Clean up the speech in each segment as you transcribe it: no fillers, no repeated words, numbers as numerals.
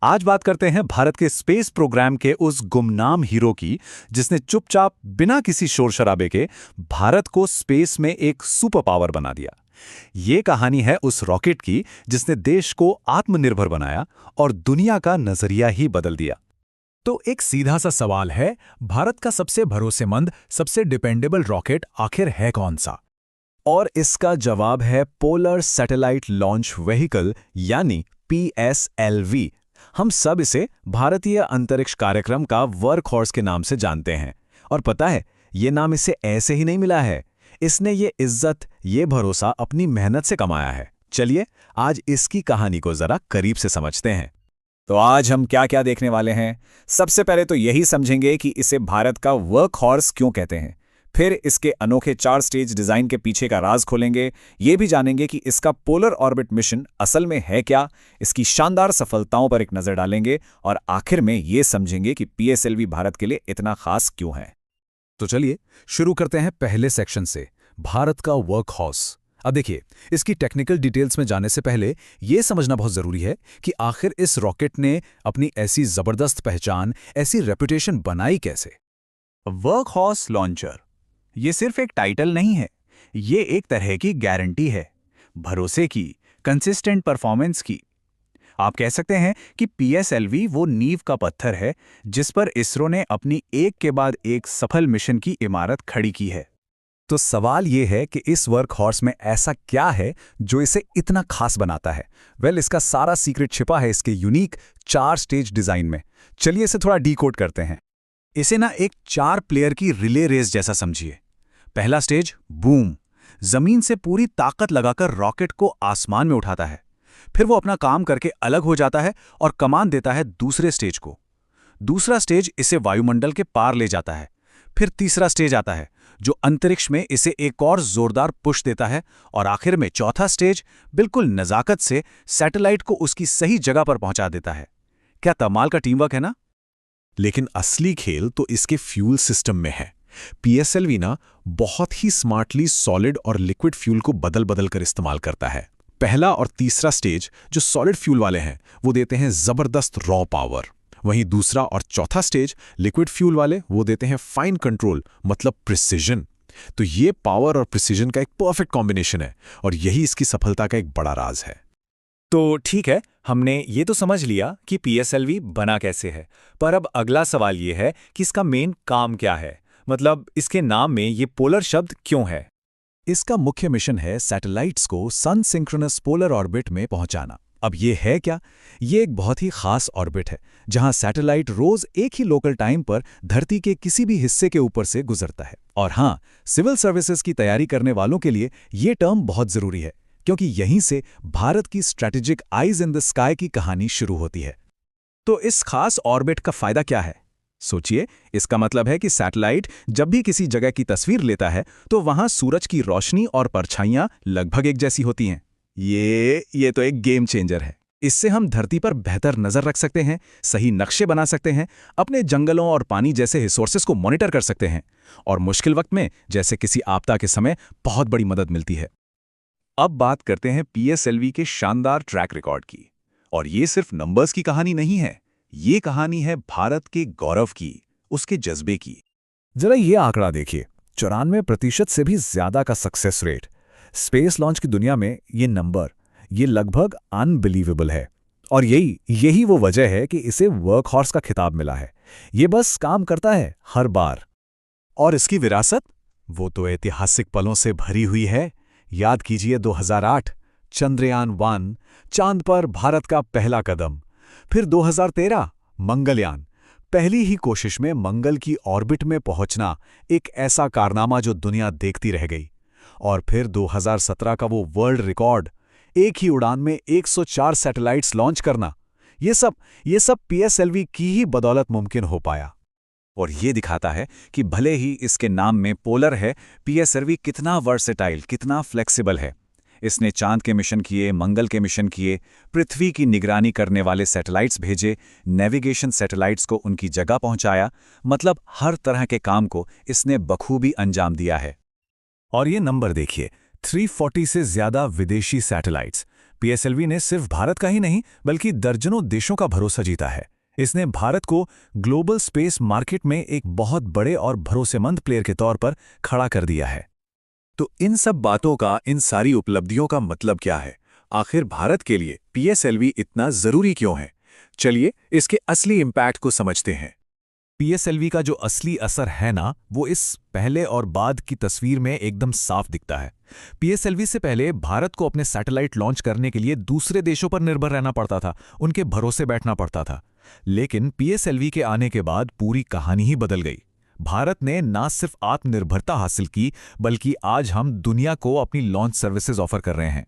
आज बात करते हैं भारत के स्पेस प्रोग्राम के उस गुमनाम हीरो की, जिसने चुपचाप बिना किसी शोर शराबे के भारत को स्पेस में एक सुपर पावर बना दिया। ये कहानी है उस रॉकेट की जिसने देश को आत्मनिर्भर बनाया और दुनिया का नजरिया ही बदल दिया। तो एक सीधा सा सवाल है, भारत का सबसे भरोसेमंद, सबसे डिपेंडेबल रॉकेट आखिर है कौन सा? और इसका जवाब है पोलर सैटेलाइट लॉन्च व्हीकल यानी PSLV। हम सब इसे भारतीय अंतरिक्ष कार्यक्रम का वर्क हॉर्स के नाम से जानते हैं। और पता है, ये नाम इसे ऐसे ही नहीं मिला है। इसने ये इज्जत, ये भरोसा अपनी मेहनत से कमाया है। चलिए आज इसकी कहानी को जरा करीब से समझते हैं। तो आज हम क्या क्या देखने वाले हैं? सबसे पहले तो यही समझेंगे कि इसे भारत का वर्क हॉर्स क्यों कहते हैं। फिर इसके अनोखे 4 स्टेज डिजाइन के पीछे का राज खोलेंगे। ये भी जानेंगे कि इसका पोलर ऑर्बिट मिशन असल में है क्या, इसकी शानदार सफलताओं पर एक नजर डालेंगे और आखिर में ये समझेंगे कि PSLV भारत के लिए इतना खास क्यों है। तो चलिए शुरू करते हैं पहले सेक्शन से, भारत का वर्क हॉर्स। अब देखिए, इसकी टेक्निकल डिटेल्स में जाने से पहले यह समझना बहुत जरूरी है कि आखिर इस रॉकेट ने अपनी ऐसी जबरदस्त पहचान, ऐसी रेपुटेशन बनाई कैसे। वर्क हॉर्स लॉन्चर ये सिर्फ एक टाइटल नहीं है, ये एक तरह की गारंटी है, भरोसे की, कंसिस्टेंट परफॉर्मेंस की। आप कह सकते हैं कि PSLV वो नींव का पत्थर है जिस पर इसरो ने अपनी एक के बाद एक सफल मिशन की इमारत खड़ी की है। तो सवाल ये है कि इस वर्क हॉर्स में ऐसा क्या है जो इसे इतना खास बनाता है। इसका सारा सीक्रेट छिपा है इसके यूनिक 4 स्टेज डिजाइन में। चलिए इसे थोड़ा डीकोड करते हैं। इसे ना एक 4 प्लेयर की रिले रेस जैसा समझिए। पहला स्टेज बूम, जमीन से पूरी ताकत लगाकर रॉकेट को आसमान में उठाता है। फिर वो अपना काम करके अलग हो जाता है और कमान देता है दूसरे स्टेज को। दूसरा स्टेज इसे वायुमंडल के पार ले जाता है। फिर तीसरा स्टेज आता है जो अंतरिक्ष में इसे एक और जोरदार पुश देता है। और आखिर में चौथा स्टेज बिल्कुल नजाकत से सैटेलाइट को उसकी सही जगह पर पहुंचा देता है। क्या कमाल का टीम वर्क है ना? लेकिन असली खेल तो इसके फ्यूल सिस्टम में है। PSLV ना बहुत ही स्मार्टली सॉलिड और लिक्विड फ्यूल को बदल बदल कर इस्तेमाल करता है। पहला और तीसरा स्टेज जो सॉलिड फ्यूल वाले हैं वो देते हैं जबरदस्त रॉ पावर। वहीं दूसरा और चौथा स्टेज लिक्विड फ्यूल वाले वो देते हैं फाइन कंट्रोल, मतलब प्रिसिजन। तो ये पावर और प्रिसिजन का एक परफेक्ट कॉम्बिनेशन है और यही इसकी सफलता का एक बड़ा राज है। तो ठीक है, हमने ये तो समझ लिया कि PSLV बना कैसे है, पर अब अगला सवाल ये है कि इसका मेन काम क्या है। मतलब इसके नाम में ये पोलर शब्द क्यों है? इसका मुख्य मिशन है सैटेलाइट्स को सन सिंक्रोनस पोलर ऑर्बिट में पहुंचाना। अब ये है क्या? ये एक बहुत ही खास ऑर्बिट है जहां सैटेलाइट रोज एक ही लोकल टाइम पर धरती के किसी भी हिस्से के ऊपर से गुजरता है। और हाँ, सिविल सर्विसेज की तैयारी करने वालों के लिए ये टर्म बहुत जरूरी है, क्योंकि यहीं से भारत की strategic eyes in the sky की कहानी शुरू होती है। तो इस खास ऑर्बिट का फायदा क्या है? सोचिए, इसका मतलब है कि सैटेलाइट जब भी किसी जगह की तस्वीर लेता है तो वहां सूरज की रोशनी और परछाइयां लगभग एक जैसी होती हैं। ये तो एक गेम चेंजर है। इससे हम धरती पर बेहतर नजर रख सकते हैं, सही नक्शे बना सकते हैं, अपने जंगलों और पानी जैसे रिसोर्सेज को मॉनिटर कर सकते हैं और मुश्किल वक्त में, जैसे किसी आपदा के समय, बहुत बड़ी मदद मिलती है। अब बात करते हैं PSLV के शानदार ट्रैक रिकॉर्ड की। और ये सिर्फ नंबर्स की कहानी नहीं है, ये कहानी है भारत के गौरव की, उसके जज्बे की। जरा ये आंकड़ा देखिए, 94% से भी ज्यादा का सक्सेस रेट। स्पेस लॉन्च की दुनिया में ये नंबर, ये लगभग अनबिलीवेबल है। और यही वो वजह है कि इसे वर्क हॉर्स का खिताब मिला है। ये बस काम करता है हर बार। और इसकी विरासत, वो तो ऐतिहासिक पलों से भरी हुई है। याद कीजिए 2008 चंद्रयान-1, चांद पर भारत का पहला कदम। फिर 2013 मंगलयान, पहली ही कोशिश में मंगल की ऑर्बिट में पहुंचना, एक ऐसा कारनामा जो दुनिया देखती रह गई। और फिर 2017 का वो वर्ल्ड रिकॉर्ड, एक ही उड़ान में 104 सैटेलाइट्स लॉन्च करना। ये सब PSLV की ही बदौलत मुमकिन हो पाया। और ये दिखाता है कि भले ही इसके नाम में पोलर है, PSLV कितना वर्सेटाइल, कितना फ्लेक्सिबल है। इसने चांद के मिशन किए, मंगल के मिशन किए, पृथ्वी की निगरानी करने वाले सैटेलाइट्स भेजे, नेविगेशन सैटेलाइट्स को उनकी जगह पहुंचाया। मतलब हर तरह के काम को इसने बखूबी अंजाम दिया है। और ये नंबर देखिए, 340 से ज्यादा विदेशी सैटेलाइट्स, पीएसएलवी ने सिर्फ भारत का ही नहीं बल्कि दर्जनों देशों का भरोसा जीता है। इसने भारत को ग्लोबल स्पेस मार्केट में एक बहुत बड़े और भरोसेमंद प्लेयर के तौर पर खड़ा कर दिया है। तो इन सब बातों का, इन सारी उपलब्धियों का मतलब क्या है? आखिर भारत के लिए पीएसएलवी इतना जरूरी क्यों है? चलिए इसके असली इम्पैक्ट को समझते हैं। पीएसएलवी का जो असली असर है ना, वो इस पहले और बाद की तस्वीर में एकदम साफ दिखता है। पीएसएलवी से पहले भारत को अपने सैटेलाइट लॉन्च करने के लिए दूसरे देशों पर निर्भर रहना पड़ता था, उनके भरोसे बैठना पड़ता था। लेकिन पीएसएलवी के आने के बाद पूरी कहानी ही बदल गई। भारत ने ना सिर्फ आत्मनिर्भरता हासिल की, बल्कि आज हम दुनिया को अपनी लॉन्च सर्विसेज ऑफर कर रहे हैं।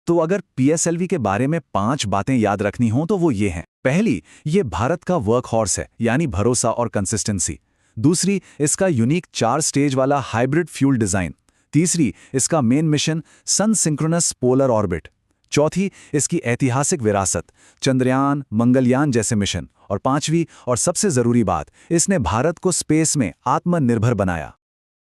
तो अगर पीएसएलवी के बारे में 5 बातें याद रखनी हों तो वो ये हैं। पहली, ये भारत का वर्क हॉर्स है, यानी भरोसा और कंसिस्टेंसी। दूसरी, इसका यूनिक 4 स्टेज वाला हाइब्रिड फ्यूल डिजाइन। तीसरी, इसका मेन मिशन सन सिंक्रोनस पोलर ऑर्बिट। चौथी, इसकी ऐतिहासिक विरासत, चंद्रयान, मंगलयान जैसे मिशन। और पांचवी और सबसे जरूरी बात, इसने भारत को स्पेस में आत्मनिर्भर बनाया।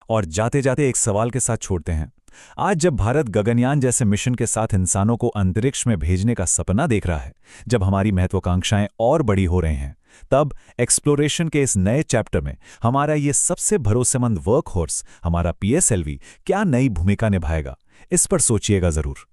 और जाते जाते एक सवाल के साथ छोड़ते हैं। आज जब भारत गगनयान जैसे मिशन के साथ इंसानों को अंतरिक्ष में भेजने का सपना देख रहा है, जब हमारी महत्वाकांक्षाएं और बड़ी हो रही हैं, तब एक्सप्लोरेशन के इस नए चैप्टर में हमारा ये सबसे भरोसेमंद वर्क हॉर्स, हमारा पीएसएलवी क्या नई भूमिका निभाएगा, इस पर सोचिएगा जरूर।